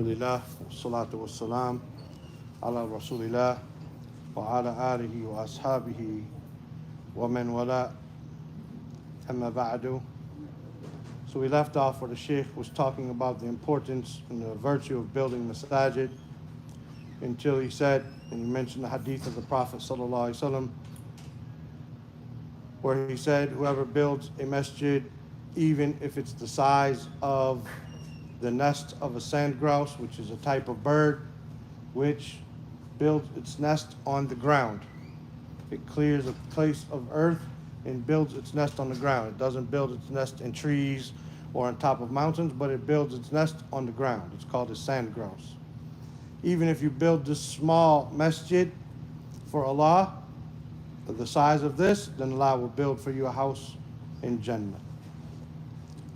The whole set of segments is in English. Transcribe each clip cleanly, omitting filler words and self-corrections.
Alhamdulillah, salatu wassalam, ala rasulillah, wa ala alihi wa ashabihi, wa man wala, amma ba'du. So we left off where the Sheikh was talking about the importance and the virtue of building masajid until he said, and he mentioned the hadith of the Prophet sallallahu alaihi wasallam, where he said, whoever builds a masjid, even if it's the size of the nest of a sand grouse, which is a type of bird, which builds its nest on the ground. It clears a place of earth and builds its nest on the ground. It doesn't build its nest in trees or on top of mountains, but it builds its nest on the ground. It's called a sand grouse. Even if you build this small masjid for Allah, the size of this, then Allah will build for you a house in Jannah.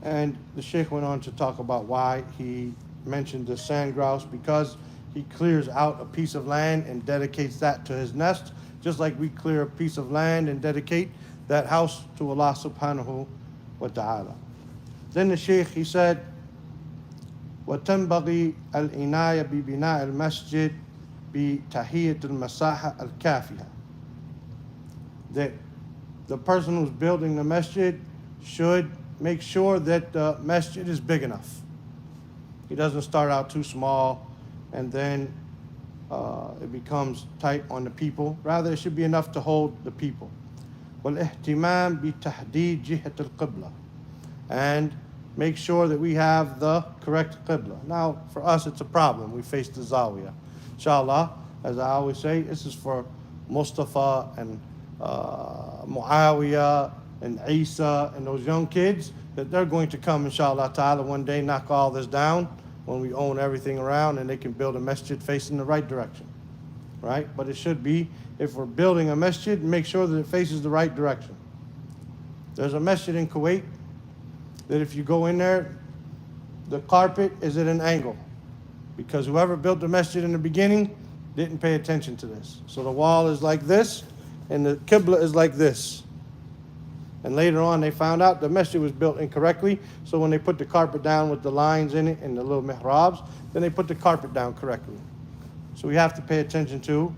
And the Sheikh went on to talk about why he mentioned the sand grouse, because he clears out a piece of land and dedicates that to his nest, just like we clear a piece of land and dedicate that house to Allah subhanahu wa ta'ala. Then the Sheikh, he said, وَتَنْبَغِي الْإِنَايَةِ بِبِنَاءِ الْمَسْجِدِ بِتَحِيَّةِ الْمَسَاحَةِ الْكَافِيَةِ. That the person who's building the masjid should make sure that the masjid is big enough. He doesn't start out too small and then it becomes tight on the people. Rather, it should be enough to hold the people. وَالْإِهْتِمَامِ بِتَحْدِيدِ جِهَةِ الْقِبْلَةِ. And make sure that we have the correct qibla. Now, for us, it's a problem. We face the Zawiyah. Inshallah, as I always say, this is for Mustafa and Muawiyah and Isa and those young kids, that they're going to come, inshallah ta'ala, one day, knock all this down when we own everything around, and they can build a masjid facing the right direction, right? But it should be, if we're building a masjid, make sure that it faces the right direction. There's a masjid in Kuwait that if you go in there, the carpet is at an angle, because whoever built the masjid in the beginning didn't pay attention to this. So the wall is like this, and the qibla is like this. And later on, they found out the masjid was built incorrectly. So when they put the carpet down with the lines in it and the little mihrabs, then they put the carpet down correctly. So we have to pay attention to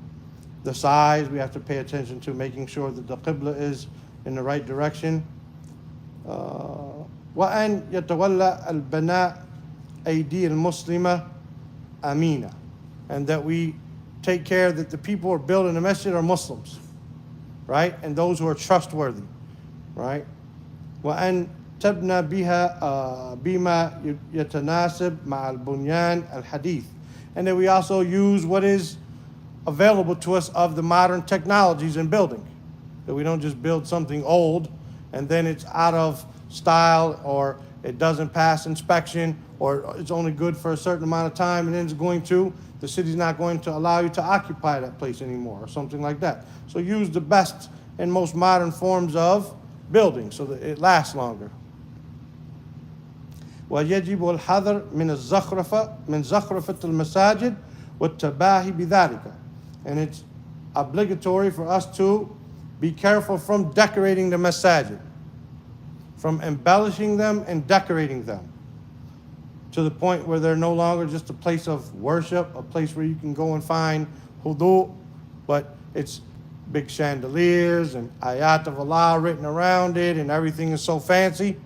the size. We have to pay attention to making sure that the qibla is in the right direction. وأن يتولى البناء أيدي المسلمة أمينة. And that we take care that the people who are building the masjid are Muslims, right? And those who are trustworthy. Right? وأن تبنى بها بما يتناسب مع البنيان الحديث. And that we also use what is available to us of the modern technologies in building. That we don't just build something old and then it's out of style, or it doesn't pass inspection, or it's only good for a certain amount of time and then the city's not going to allow you to occupy that place anymore, or something like that. So use the best and most modern forms of building so that it lasts longer. ويجب الحذر من زخرفة المساجد والتباهي بذلك. And it's obligatory for us to be careful from decorating the masajid, from embellishing them and decorating them to the point where they're no longer just a place of worship, a place where you can go and find hudu, but it's big chandeliers and ayat of Allah written around it, and everything is so fancy.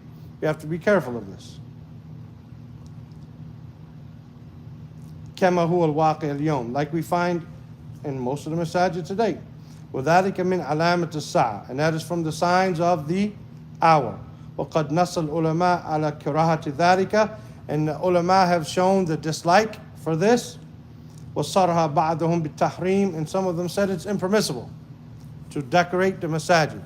You have to be careful of this. كما هو الواقع اليوم, like we find in most of the masajid today. وذلك من علامة الساعة, and that is from the signs of the hour. وقد نص العلماء على كراهة ذلك, and the ulama have shown the dislike for this. وصرها بعضهم بالتحريم, and some of them said it's impermissible to decorate the masajid.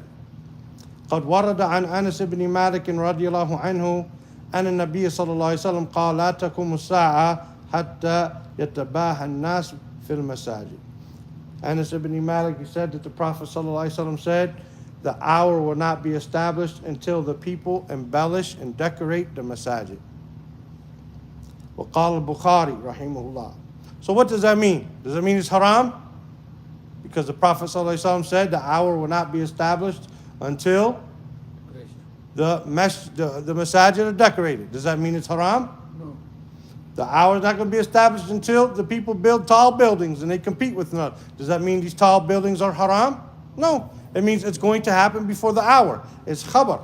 قد ورد عن أنس بن مالك رضي الله عنه أن النبي صلى الله عليه وسلم قال لا تقوم الساعة حتى يتباهى الناس في المساجد. Anas ibn Malik, he said that the Prophet ﷺ said, the hour will not be established until the people embellish and decorate the masajid. وقال البخاري رحمه الله. So what does that mean? Does that mean it's haram? Because the Prophet ﷺ said the hour will not be established until the masajid are decorated. Does that mean it's haram? No. The hour is not going to be established until the people build tall buildings and they compete with another. Does that mean these tall buildings are haram? No. It means it's going to happen before the hour. It's khabar.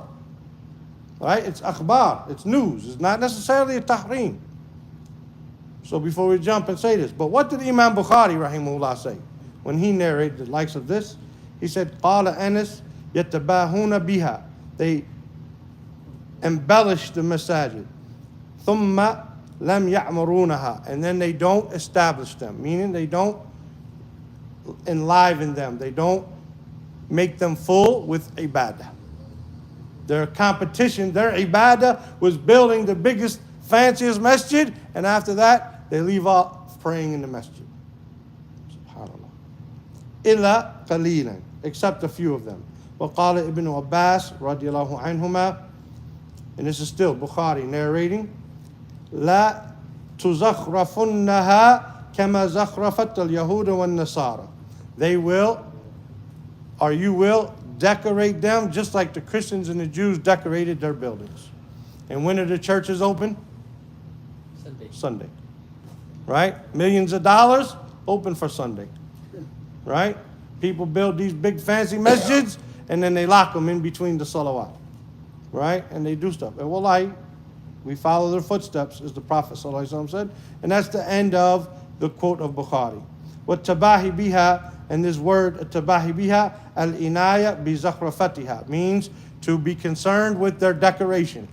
Right? It's akhbar. It's news. It's not necessarily a tahreem. So before we jump and say this, but what did Imam Bukhari rahimahullah say when he narrated the likes of this? He said, قال أنس يتباهون بها. They embellish the masajid. ثم لم يعمرونها. And then they don't establish them, meaning they don't enliven them. They don't make them full with ibadah. Their competition, their ibadah was building the biggest, fanciest masjid, and after that, they leave off praying in the masjid. SubhanAllah. إِلَّا قَلِيلًا, except a few of them. وقال ابن عباس رضي الله عنهما, and this is still Bukhari narrating, لا تزخرفنها كما زخرفت اليهود والنصارى. They will, or you will, decorate them just like the Christians and the Jews decorated their buildings. And when are the churches open? Sunday. Right? Millions of dollars open for Sunday. Right? People build these big fancy masjids and then they lock them in between the salawat. Right? And they do stuff. And wallahi, we follow their footsteps, as the Prophet ﷺ said. And that's the end of the quote of Bukhari. What tabahi biha, and this word tabahi biha, al-inaya bi zakhrafatiha, means to be concerned with their decoration.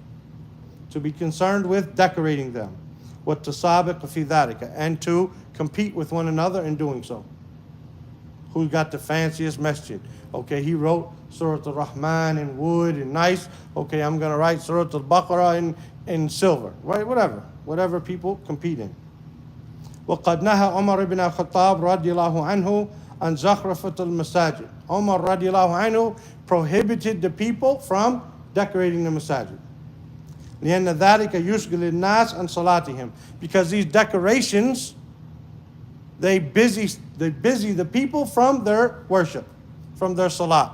To be concerned with decorating them. What tasabiq fi dhalika, and to compete with one another in doing so. Who got the fanciest masjid? Okay, he wrote Surah Al-Rahman in wood and nice. Okay, I'm going to write Surah Al-Baqarah in silver. Right, whatever people compete in. وقد نهى عمر بن الخطاب رضي الله عنه عن زخرفة المساجد. Umar رضي الله عنه prohibited the people from decorating the masajid. لأن ذلك يشغل الناس عن صلاتهم. Because these decorations, they busy the people from their worship, from their salat.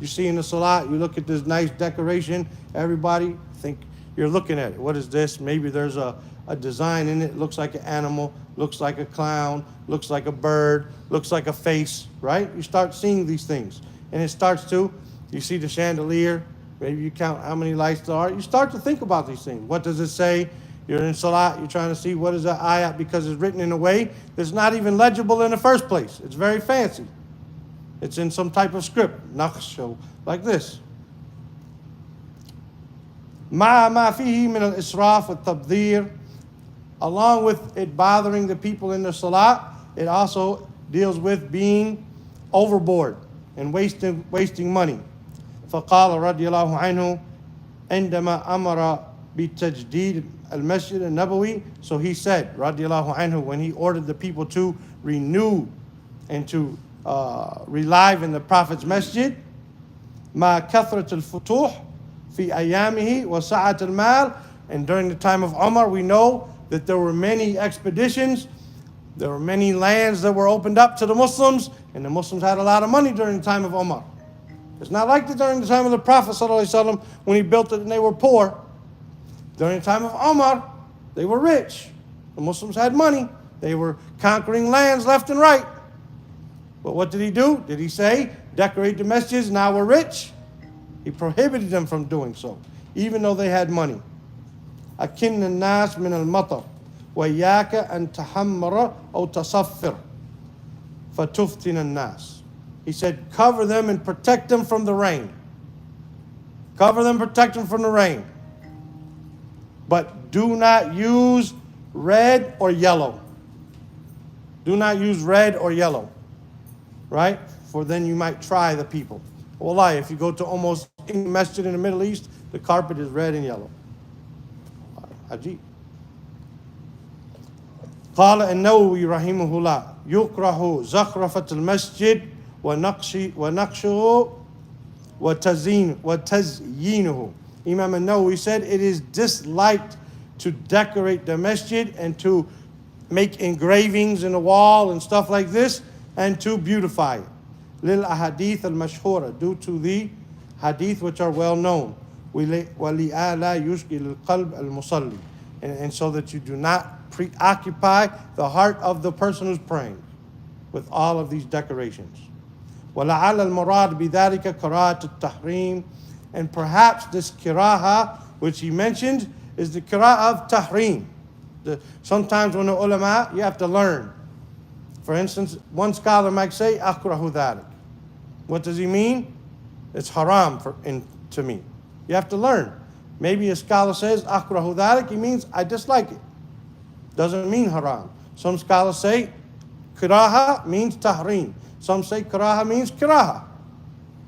You see in the salat, you look at this nice decoration, everybody think you're looking at it. What is this? Maybe there's a design in it, looks like an animal, looks like a clown, looks like a bird, looks like a face, right? You start seeing these things. And it starts to, you see the chandelier, maybe you count how many lights there are. You start to think about these things. What does it say? You're in salat, you're trying to see what is that ayat, because it's written in a way that's not even legible in the first place. It's very fancy. It's in some type of script, naqsh, like this. مع ما فيه من الإسراف والتبذير. Along with it bothering the people in the salat, it also deals with being overboard and wasting money. فقال رضي الله عنه عندما أمر بتجديد المسجد النبوي. So he said, رضي الله عنه, when he ordered the people to renew and to relive in the Prophet's masjid, ما كثرة الفتوح في أيامه وسعة المال. And during the time of Umar, we know that there were many expeditions, there were many lands that were opened up to the Muslims, and the Muslims had a lot of money during the time of Umar. It's not like that during the time of the Prophet ﷺ when he built it and they were poor. During the time of Umar, they were rich. The Muslims had money. They were conquering lands left and right. But what did he do? Did he say, decorate the masjids, now we're rich? He prohibited them from doing so, even though they had money. أكن الناس من المطر وإياك أن تحمر أو تصفر فتفتن الناس. He said, cover them and protect them from the rain. Cover them, protect them from the rain. But do not use red or yellow. Do not use red or yellow. Right? For then you might try the people. Wallahi, if you go to almost any masjid in the Middle East, the carpet is red and yellow. عجيب. قال النووي رحمه الله يكره زخرفة المسجد ونقشه وتزيينه. Imam al-Nawawi said it is disliked to decorate the masjid and to make engravings in the wall and stuff like this and to beautify it. للأحاديث المشهورة, due to the hadith which are well known. وَلِئَلَا يُشْغِلِ الْقَلْبَ الْمُصَلِّي, and so that you do not preoccupy the heart of the person who's praying with all of these decorations. وَلَعَلَّ الْمُرَادِ بِذَلِكَ قِرَاءَةُ التَّحْرِيمِ. And perhaps this kiraha, which he mentioned, is the kira'a of tahrim. Sometimes when the ulama, you have to learn. For instance, one scholar might say, akrahu dhalik. What does he mean? It's haram to me. You have to learn. Maybe a scholar says, akrahu dhalik, he means, I dislike it. Doesn't mean haram. Some scholars say, kiraha means tahrim. Some say kiraha means kiraha.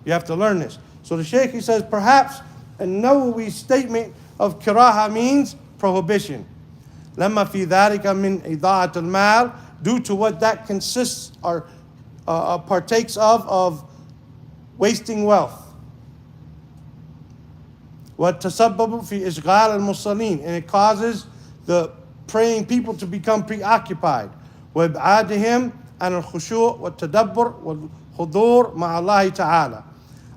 You have to learn this. So the Shaykh, he says, perhaps a Nawawi statement of kiraha means prohibition. لما في ذلك من إضاعة المال, due to what that consists or partakes of wasting wealth. وتسبب في إشغال المصلين, and it causes the praying people to become preoccupied. وإبعادهم عن الخشوع والتدبر والحضور مع الله تعالى,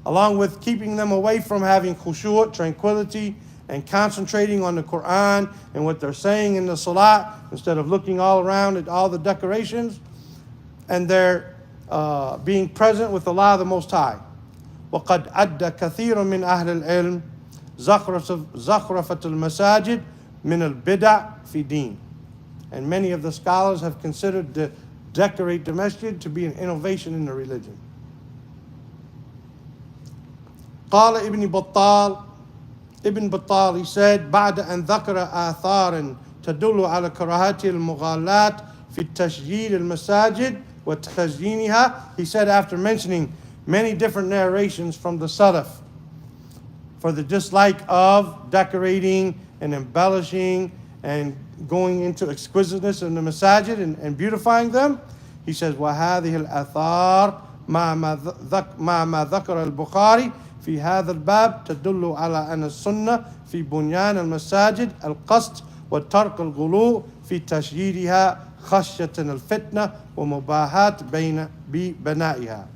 along with keeping them away from having khushu', tranquility, and concentrating on the Quran and what they're saying in the salat, instead of looking all around at all the decorations, and they're being present with Allah the Most High. وقد أدى كثير من أهل العلم زخرفة المساجد من البدع في دين. And many of the scholars have considered to decorate the masjid to be an innovation in the religion. قال Ibn Battal, he said, بعد أن ذكر آثارا تدل على كراهة المغالاة في التشييد المساجد وتزيينها. He said, after mentioning many different narrations from the Salaf for the dislike of decorating and embellishing and going into exquisiteness in the masajid and beautifying them, he says, وهذه الآثار مع ما ذكر البخاري في هذا الباب تدل على أن السنة في بنيان المساجد القصد وترك الغلو في تشييدها خشية الفتنة ومباهاة ببنائها.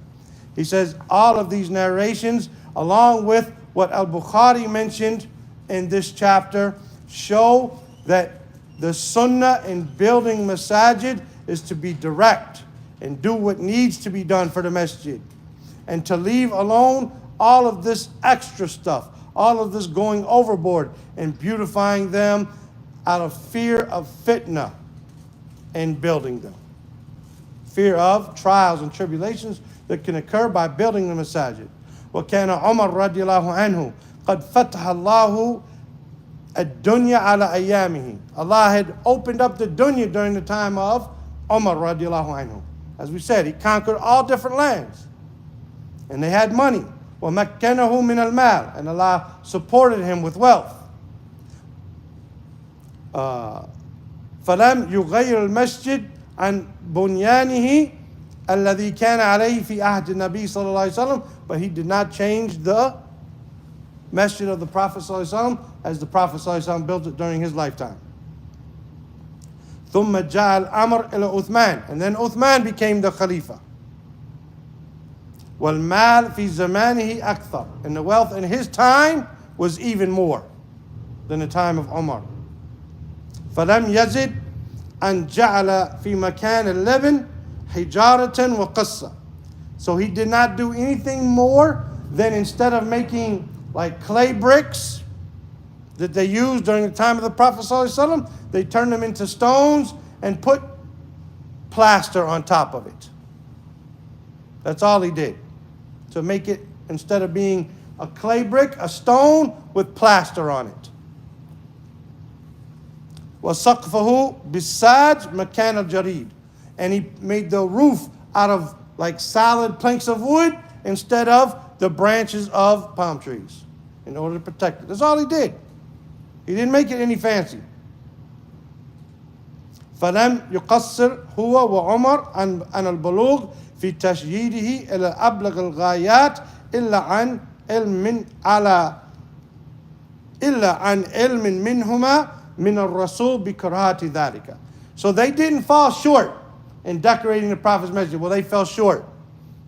He says all of these narrations, along with what Al-Bukhari mentioned in this chapter, show that the sunnah in building masajid is to be direct and do what needs to be done for the masjid, and to leave alone all of this extra stuff, all of this going overboard and beautifying them out of fear of fitna and building them. Fear of trials and tribulations that can occur by building the masajid. وكان عمر رضي الله عنه قد فتح الله الدنيا على أيامه. Allah had opened up the dunya during the time of Umar رضي الله عنه. As we said, he conquered all different lands, and they had money. وَمَكَّنَهُ مِنَ الْمَالِ, and Allah supported him with wealth. فَلَمْ يُغَيِّرُ الْمَسْجِدِ عَنْ بُنْيَانِهِ الَّذِي كَانَ عَلَيْهِ فِي عَهْدِ النَّبِيِّ صلى الله عليه وسلم. But he did not change the masjid of the Prophet صلى الله عليه وسلم as the Prophet صلى الله عليه وسلم built it during his lifetime. ثُمَّ جَاءَ الْأَمْرُ إِلَى عُثْمَانَ, and then Uthman became the Khalifa. وَالْمَالِ فِي زَمَانِهِ أَكْثَرُ, and the wealth in his time was even more than the time of Umar. فَلَمْ يَزِدْ أَنْ جَعَلَ فِي مَكَانِ اللَّبِنِ حِجَارَةً وَقَصَّةً. So he did not do anything more than, instead of making like clay bricks that they used during the time of the Prophet ﷺ, they turned them into stones and put plaster on top of it. That's all he did. To make it, instead of being a clay brick, a stone with plaster on it. وَسَقْفَهُ بِالسَّاجِ مَكَانَ الْجَرِيدِ, and he made the roof out of like solid planks of wood instead of the branches of palm trees in order to protect it. That's all he did. He didn't make it any fancy. فَلَمْ يُقَصِّرْ هُوَ وَعُمَرْ عَنْ الْبُلُوغِ في تشييده إلى أبلغ الغايات إلا عن علم منهما من الرسول بكراهة ذلك. So they didn't fall short in decorating the Prophet's masjid. Well, they fell short.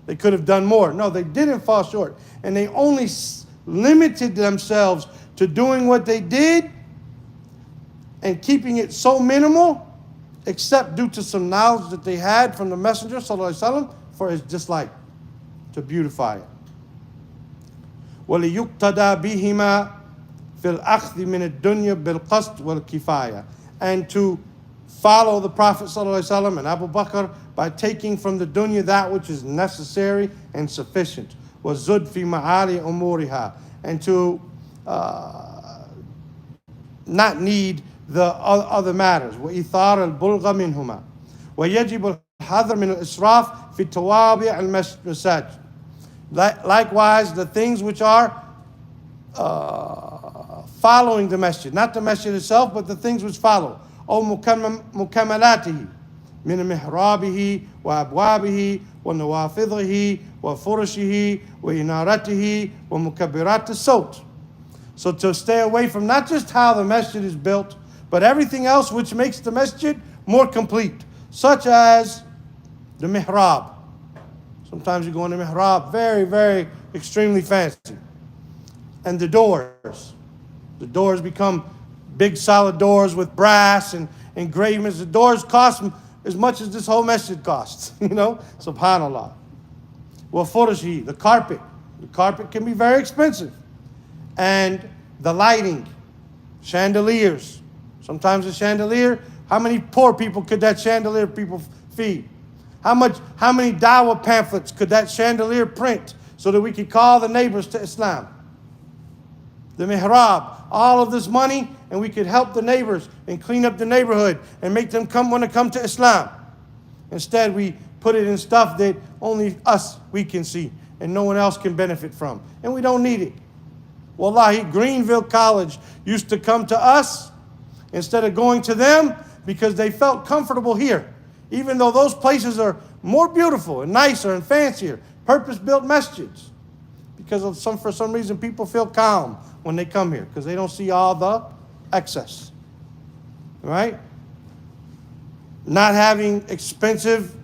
They could have done more. No, they didn't fall short. And they only limited themselves to doing what they did and keeping it so minimal except due to some knowledge that they had from the Messenger sallallahu alaihi wasallam for his dislike, to beautify it. وَلِيُقْتَدَى بِهِمَا فِي الْأَخْذِ مِنَ الدُّنْيَا بِالْقَسْطِ وَالْكِفَايَةِ, and to follow the Prophet sallallahu alaihi wasallam and Abu Bakr by taking from the dunya that which is necessary and sufficient. وَالزُّدْ فِي مَعَالِي أُمُورِهَا, and to not need the other matters. وَإِثَارَ الْبُلْغَ مِنْهُمَا وَيَجِبُ الْحَذْرُ مِنَ الْإِسْرَافِ فِي التَّوَابِعِ الْمَسَاجِدِ. Likewise, the things which are following the masjid, not the masjid itself, but the things which follow. أو مكملاته من محرابه وأبوابه ونوافذه وفرشه وإنارته ومكبرات الصوت. So to stay away from not just how the masjid is built, but everything else which makes the masjid more complete, such as the mihrab. Sometimes you go in the mihrab, very, very extremely fancy. And the doors. The doors become big solid doors with brass and engravings. The doors cost as much as this whole masjid costs, subhanAllah. Well, furashi, the carpet. The carpet can be very expensive. And the lighting, chandeliers. Sometimes a chandelier, how many poor people could that chandelier people feed? How many dawah pamphlets could that chandelier print so that we could call the neighbors to Islam? The mihrab, all of this money, and we could help the neighbors and clean up the neighborhood and make them want to come to Islam. Instead, we put it in stuff that only we can see and no one else can benefit from. And we don't need it. Wallahi, Greenville College used to come to us instead of going to them because they felt comfortable here. Even though those places are more beautiful and nicer and fancier, purpose-built masjids. Because for some reason people feel calm when they come here because they don't see all the excess. Right? Not having expensive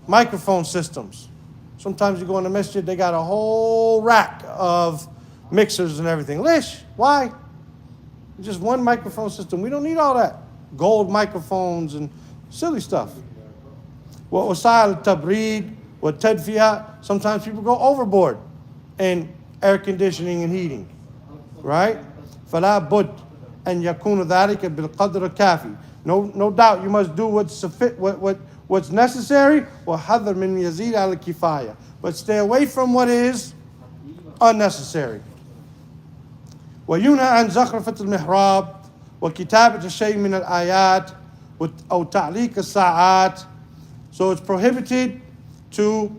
microphone systems. Sometimes you go in the masjid, they got a whole rack of mixers and everything. Lish, why? Just one microphone system. We don't need all that. Gold microphones and silly stuff. وَوَسَائِلُ التَّبْرِيد وَالتَّدْفِيَةِ. Sometimes people go overboard in air conditioning and heating. Right? فَلَا بُدْ أَنْ يَكُونَ ذَلِكَ بِالْقَدْرِ الْكَافِي. No doubt you must do what's necessary. وَحَذَرْ مِنْ يَزِيدَ عَلَى الْكِفَايَةِ. But stay away from what is unnecessary. وينهى عن زخرفة المحراب وكتابة شيء من الآيات أو تعليق الساعات. So it's prohibited to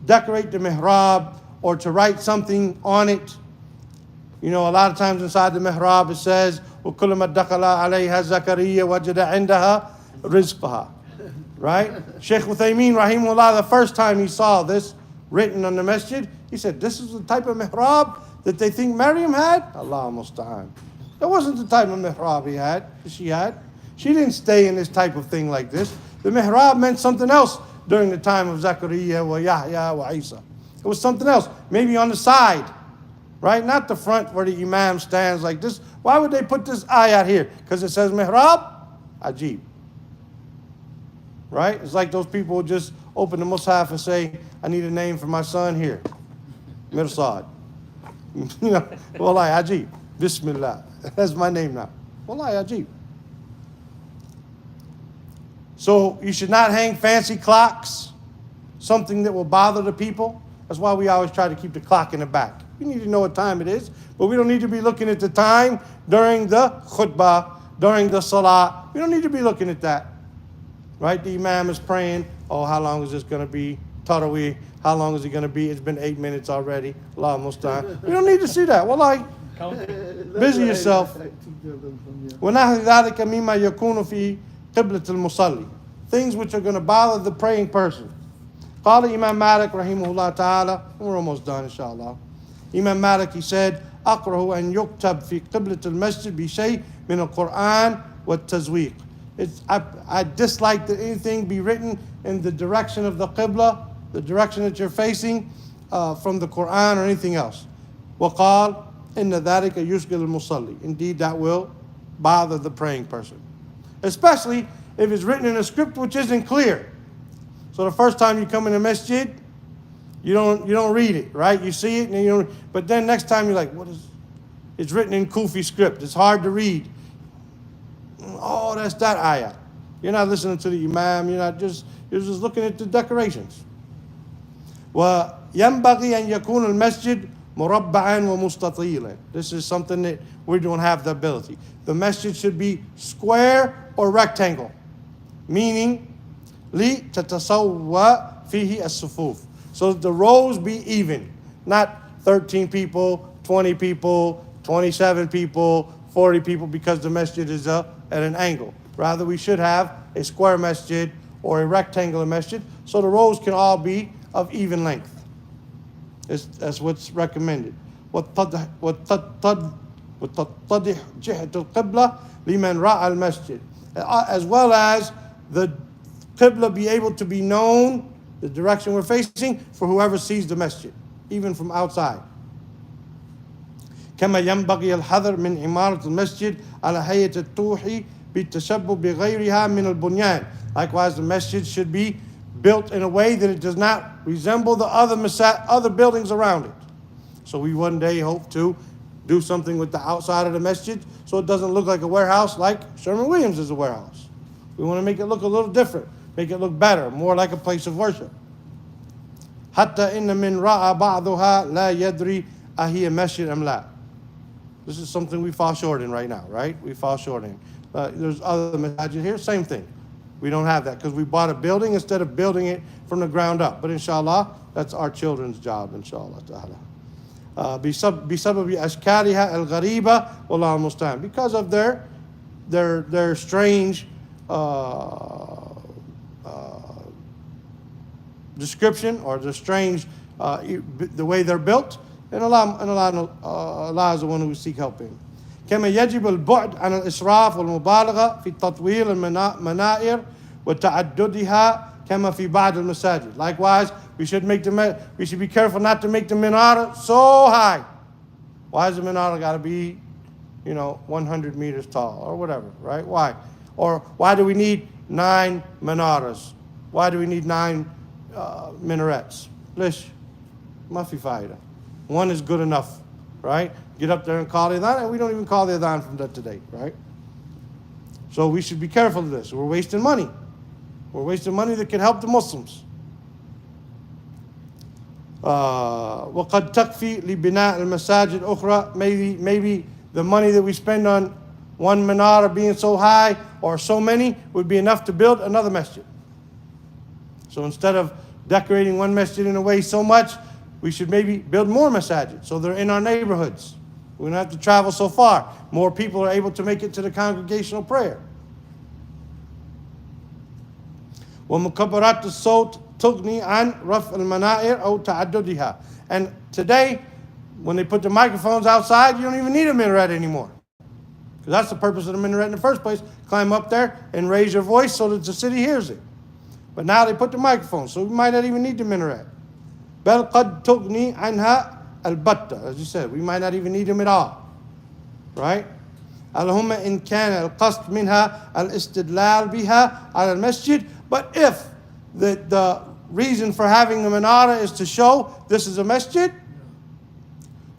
decorate the mihrab or to write something on it. A lot of times inside the mihrab it says وَكُلَّمَا دَخَلَ عَلَيْهَا زَكَرِيَّا وَجَدَ عِنْدَهَا رِزْقَهَا. Right? Sheikh Uthaymeen rahimahullah, the first time he saw this written on the masjid, he said, this is the type of mihrab that they think Maryam had? Allah musta'an. That wasn't the type of mihrab she had. She didn't stay in this type of thing like this. The mihrab meant something else during the time of Zakaria wa Yahya wa Isa. It was something else, maybe on the side, right? Not the front where the imam stands like this. Why would they put this ayat here? Because it says mihrab? Ajib. Right? It's like those people who just open the mushaf and say, I need a name for my son here. Mirsad. Wallahi ajib. Bismillah. That's my name now. Wallahi ajib. So you should not hang fancy clocks, something that will bother the people. That's why we always try to keep the clock in the back. We need to know what time it is, but we don't need to be looking at the time during the khutbah, during the salah. We don't need to be looking at that. Right? The imam is praying. Oh, how long is this going to be? Taraweeh. How long is it going to be? It's been 8 minutes already. Allah musta'an. We don't need to see that. Wallahi. Busy yourself. وَنَحْوِ ذَلِكَ مِمَّا يَكُونُ فِي قِبْلَةِ الْمُصَلِّي. Things which are going to bother the praying person. قال Imam Malik rahimahullah ta'ala. We're almost done, inshallah. Imam Malik, he said, أَقْرَهُ أَنْ يُكْتَبْ فِي قِبْلَةِ الْمَسْجِدِ بِشَيْءٍ مِنَ الْقُرْآنِ وَالتَّزْوِيقِ. I dislike that anything be written in the direction of the Qibla, the direction that you're facing, from the Quran or anything else. وَقَالْ إِنَّ ذَلِكَ يُشْغِلُ الْمُصَلِّي. Indeed, that will bother the praying person. Especially if it's written in a script which isn't clear. So the first time you come in the masjid, you don't read it, right? You see it, and you don't. But then next time you're like, what is? It's written in Kufi script. It's hard to read. Oh, that's that ayah. You're not listening to the imam. You're just looking at the decorations. وينبغي أن يكون المسجد مربعا ومستطيلا. This is something that we don't have the ability. The masjid should be square or rectangle, meaning لتتسوى فيه الصفوف. So that the rows be even, not 13 people, 20 people, 27 people, 40 people, because the masjid is at an angle. Rather, we should have a square masjid or a rectangular masjid, so the rows can all be of even length. That's what's recommended. وتتضح جهة القبلة لمن رأى المسجد. As well as the qibla be able to be known, the direction we're facing, for whoever sees the masjid, even from outside. كما ينبغي الحذر من عمارة المسجد على هيئة الطوحي بالتشبه بغيرها من البنيان. Likewise, the masjid should be built in a way that it does not resemble the other buildings around it. So we one day hope to do something with the outside of the masjid so it doesn't look like a warehouse like Sherman-Williams is a warehouse. We want to make it look a little different, make it look better, more like a place of worship. حتى إن من رأى بعضها لا يدري أهي مسجد أم لا. This is something we fall short in right now, right? We fall short in. There's other masajid here, same thing. We don't have that because we bought a building instead of building it from the ground up. But inshallah, that's our children's job, inshallah ta'ala. بسبب أشكالها الغريبة والله المستعان. Because of their strange description, or the strange the way they're built, and Allah is the one who we seek help in. كما يجب البعد عن الإسراف والمبالغة في تطويل المنائر وتعددها كما في بعض المساجد. Likewise, we should be careful not to make the menorah so high. Why is the menorah got to be, 100 meters tall or whatever, right? Why? Or why do we need 9 menorahs? Why do we need 9 minarets? Lish, ما في فايدة. One is good enough, right? Get up there and call the adhan, and we don't even call the adhan from that to date, right? So we should be careful of this. We're wasting money. We're wasting money that can help the Muslims. وقد تكفي لبناء المساجد أخرى. Maybe the money that we spend on one menorah being so high or so many would be enough to build another masjid. So instead of decorating one masjid in a way so much, we should maybe build more masajid so they're in our neighborhoods. We don't have to travel so far. More people are able to make it to the congregational prayer. ومكبرات الصوت تغني عن رفع المنائر أو تعددها. And today, when they put the microphones outside, you don't even need a minaret anymore. Because that's the purpose of the minaret in the first place. Climb up there and raise your voice so that the city hears it. But now they put the microphones, so we might not even need the minaret. بل قد تغني عنها البتة. As you said, we might not even need them at all. Right? اللهم إن كان القصد منها الاستدلال بها على المسجد. But if the reason for having the menorah is to show this is a masjid,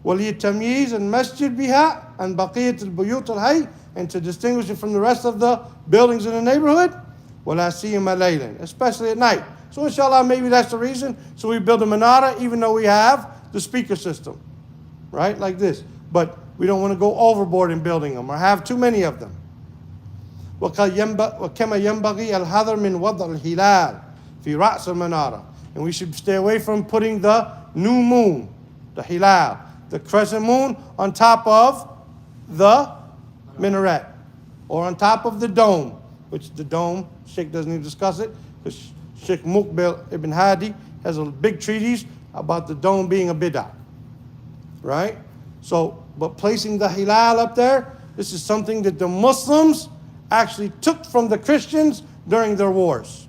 وليتمييز المسجد بها عن بقية البيوت الحي, and to distinguish it from the rest of the buildings in the neighborhood, ولا سيما ليلا, especially at night. So inshallah, maybe that's the reason. So we build a menorah even though we have the speaker system, right? Like this. But we don't want to go overboard in building them or have too many of them. وكما ينبغي الحذر من وضع الهلال في رأس المنارة. And we should stay away from putting the new moon, the hilal, the crescent moon, on top of the minaret or on top of the dome, which the dome, Sheikh doesn't even discuss it. Sheikh Muqbil ibn Hadi has a big treatise about the dome being a bid'ah, right? So, but placing the hilal up there, this is something that the Muslims actually took from the Christians during their wars.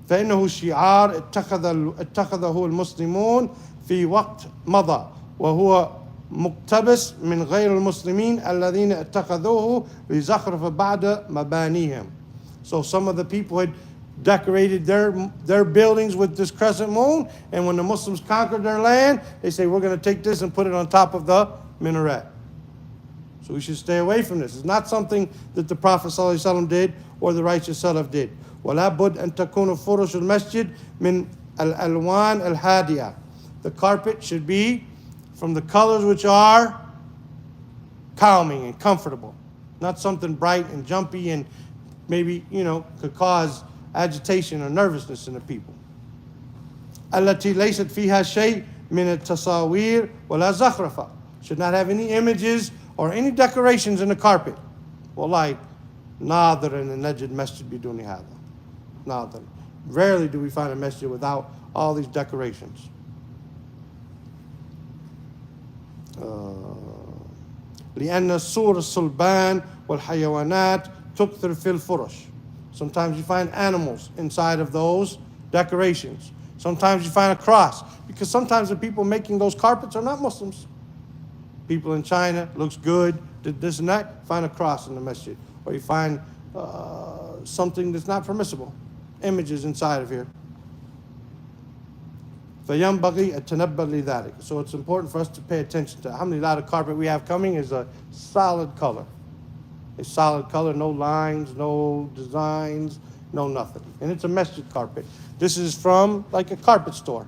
فإنه شعار اتخذه المسلمون في وقت مضى وهو مقتبس من غير المسلمين الذين اتخذوه لزخرف بعد مبانيهم. So some of the people had decorated their buildings with this crescent moon, and when the Muslims conquered their land, they say, we're going to take this and put it on top of the minaret. So we should stay away from this. It's not something that the Prophet ﷺ did or the righteous Salaf did. وَلَا بُدْ أَن تَكُونُ فُرُشُ الْمَسْجِدِ مِنْ الْأَلْوَانِ الْهَادِيَةِ. The carpet should be from the colors which are calming and comfortable. Not something bright and jumpy and maybe, could cause agitation or nervousness in the people. التي ليست فيها شيء من التصاوير ولا زخرفة. Should not have any images or any decorations in the carpet. والله نادر إن نجد مسجد بدون هذا. نادر. Rarely do we find a masjid without all these decorations. لأن الصور الصلبان والحيوانات تكثر في الفرش. Sometimes you find animals inside of those decorations. Sometimes you find a cross, because sometimes the people making those carpets are not Muslims. People in China, looks good, did this and that, find a cross in the masjid. Or you find something that's not permissible, images inside of here. فَيَنْبَغِي التَّنَبَّهُ لِذَلِكَ. So it's important for us to pay attention to. Alhamdulillah, the carpet we have coming is a solid color. A solid color, no lines, no designs, no nothing. And it's a masjid carpet. This is from like a carpet store.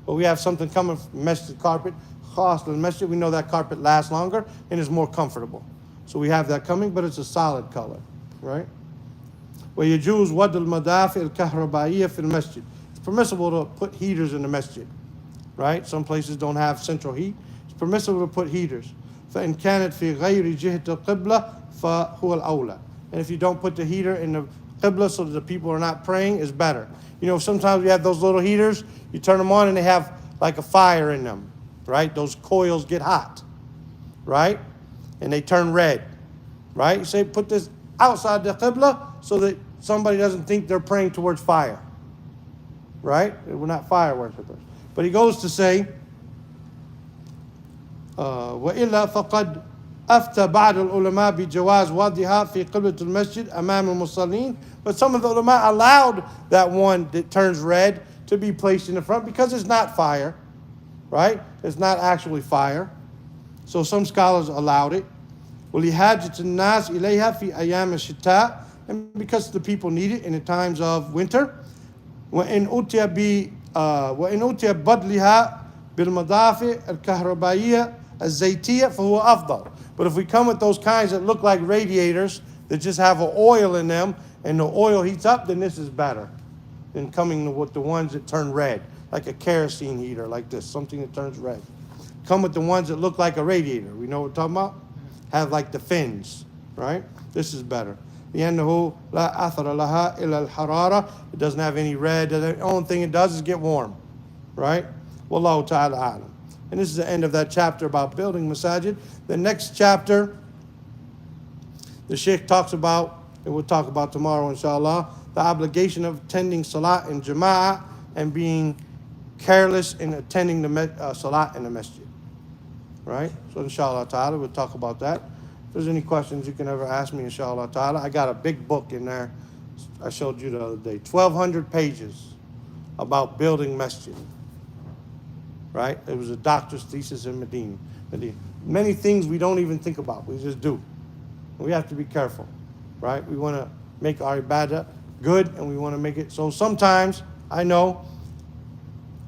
But we have something coming from masjid carpet. Khas lil masjid, we know that carpet lasts longer and is more comfortable. So we have that coming, but it's a solid color, right? وَيَجُوزُ وَضْعُ الْمَدَافِئِ الْكَهْرَبَائِيَّةِ فِي الْمَسْجِدِ. It's permissible to put heaters in the masjid, right? Some places don't have central heat. It's permissible to put heaters. فَإِنْ كَانَتْ فِي غَيْرِ جِهَةِ الْقِبْلَةِ فَهُوَ الْأَوْلَى. And if you don't put the heater in the qibla so that the people are not praying, is better. Sometimes we have those little heaters, you turn them on and they have like a fire in them, right? Those coils get hot, right? And they turn red, right? You say, put this outside the qibla so that somebody doesn't think they're praying towards fire, right? We're not fire worshippers. But he goes to say, وَإِلَّا فَقَدْ أفتى بعض العلماء بجواز وضعها في قبلة المسجد أمام المصلين. But some of the ulama allowed that one that turns red to be placed in the front because it's not fire, right? It's not actually fire. So some scholars allowed it. ولحاجة الناس إليها في أيام الشتاء, and because the people need it in the times of winter. وإن أتي بدلها بالمضافة الكهربائية الزيتية فهو أفضل. But if we come with those kinds that look like radiators that just have an oil in them and the oil heats up, then this is better than coming with the ones that turn red, like a kerosene heater like this, something that turns red. Come with the ones that look like a radiator. We know what we're talking about? Have like the fins, right? This is better. لأنه لا أثر لها إلا الحرارة. It doesn't have any red. The only thing it does is get warm, right? Wallahu ta'ala a'lam. And this is the end of that chapter about building masajid. The next chapter, the Sheikh talks about, and we'll talk about tomorrow inshallah, the obligation of attending salat in jama'ah and being careless in attending the salat in the masjid. Right? So inshallah ta'ala, we'll talk about that. If there's any questions you can ever ask me, inshallah ta'ala. I got a big book in there I showed you the other day. 1,200 pages about building masjid. Right? It was a doctor's thesis in Medina. Many things we don't even think about. We just do. We have to be careful. Right? We want to make our ibadah good, and we want to make it. So sometimes, I don't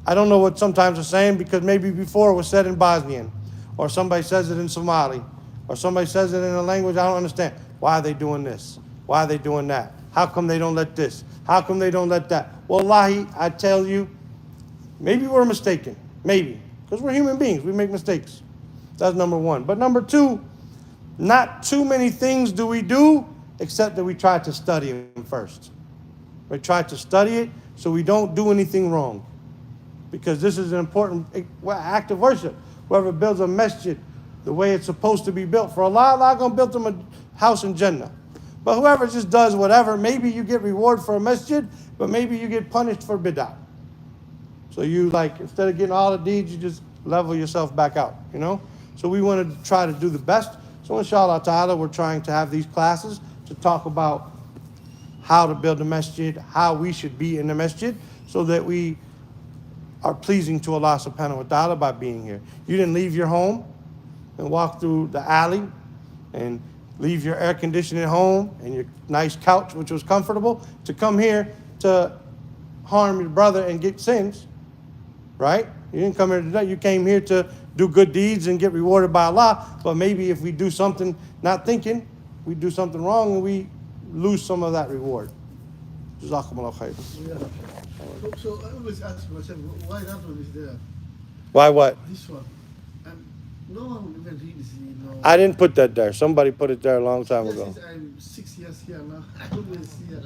know what sometimes they're saying, because maybe before it was said in Bosnian, or somebody says it in Somali, or somebody says it in a language I don't understand. Why are they doing this? Why are they doing that? How come they don't let this? How come they don't let that? Wallahi, I tell you, maybe we're mistaken. Maybe. Because we're human beings. We make mistakes. That's number one. But number two, not too many things do we do except that we try to study them first. We try to study it so we don't do anything wrong. Because this is an important act of worship. Whoever builds a masjid the way it's supposed to be built for Allah, Allah going to build them a house in Jannah. But whoever just does whatever, maybe you get reward for a masjid, but maybe you get punished for bid'ah. So you instead of getting all the deeds, you just level yourself back out, So we want to try to do the best. So inshallah ta'ala, we're trying to have these classes to talk about how to build a masjid, how we should be in the masjid, so that we are pleasing to Allah subhanahu wa ta'ala by being here. You didn't leave your home and walk through the alley and leave your air conditioning at home and your nice couch, which was comfortable, to come here to harm your brother and get sins, right? You didn't come here today. You came here to do good deeds and get rewarded by Allah. But maybe if we do something not thinking, we do something wrong and we lose some of that reward. Jazakumullah khair. Yeah. So I always ask myself, why that one is there? Why what? This one. And no one even reads, I didn't put that there. Somebody put it there a long time Yes, ago. I'm 6 years here now. I always see it.